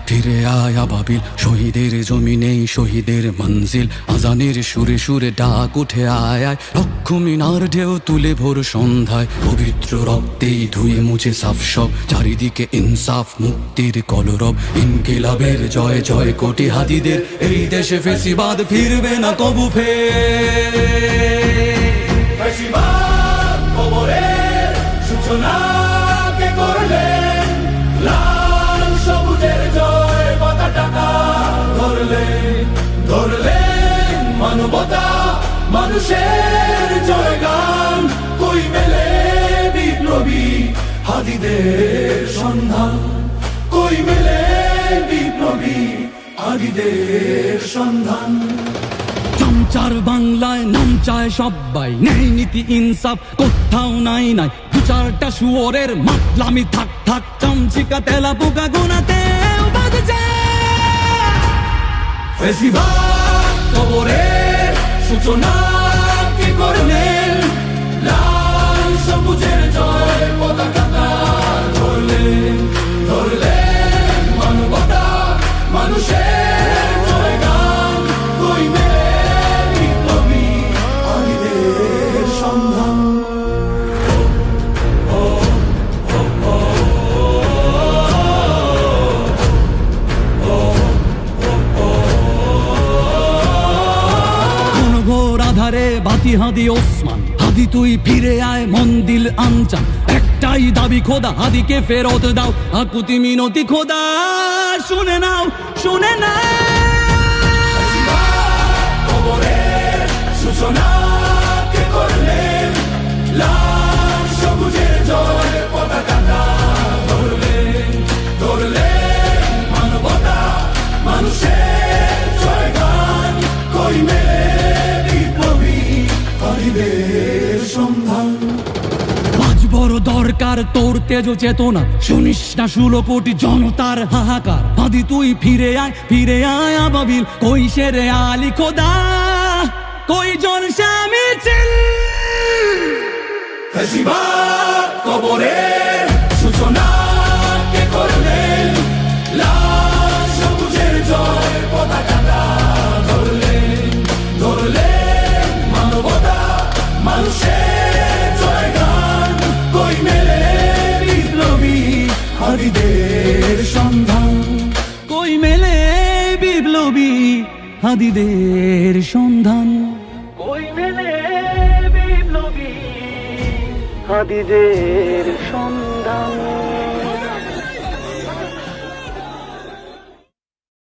ফিরে আয় আবাবিল, শহীদের জমিনেই শহীদের মঞ্জিল। আজানের সুরে সুরে ডাক উঠে আয় আয়, লক্ষ মিনার ঢেউ তুলে ভোর সন্ধ্যায়। পবিত্র রক্তেই ধুয়ে মুছে সাফ সব, চারিদিকে ইনসাফ মুক্তির কলরব। ইনকিলাবের জয় জয় কোটি হাদিদের, এই দেশে ফেসিবাদ ফিরবে না কবু ফের। ফেসিবাদ কবরের সূচনা কে করলেন? লাল সবুজের জয় পতাকা ধরলেন মানবতা মানুষের জয়গান। কই মেলে বিপ্লবী হাদিদের সন্ধান? কই মেলে বিপ্লবী হাদিদের সন্ধান? চামচার বাংলায় নাম চায় সবাই, ন্যায় নীতি ইনসাফ কোথাও নাই নাই। দু চারটা শুয়োরের মাতলামি থাক থাক, চামচিকা তেলা পোকা গোনাতেও বাজছে। ফেসিবাদ কবরের সূচনা কে করলেন? লাল সবুজের জয় পতাকা ধরলেন মানবতা মানুষের জয়গান। কই মেলে বিপ্লবী হাদিদের সন্ধান? আধারে বাতি হাদি ওসমান, হাদি তুই ফিরে আয় মন্দিল আনচান। একটাই দাবি খোদা, হাদিকে ফেরত দাও, আকুতি মিনতি খোদা শুনে নাও শুনে নাও। কবরের সূচনা কে করলেন? লাল সবুজের জয় পতাকা ধরলেন মানবতা মানুষের জয়গান। কই মেলে বিপ্লবী হাদিদের সন্ধান? আজ বড় দরকার তোর তেজ চেতনা, শুনিস না 16 কোটি জনতার হাহাকার। হাদি তুই ফিরে আয় আবাবিল, কই শেরে আলী খোদা, কই জলসা মিছিল। ফেসিবাদ কবরের সূচনা কে করলেন? লাল সবুজের জয় পতাকা ধরলেন মানবতা মানুষের জয়গান। কই মেলে বিপ্লবী হাদিদের সন্ধান? কই মেলে বিপ্লবী হাদিদের সন্ধান? কই মেলে বিপ্লবী হাদিদের সন্ধান?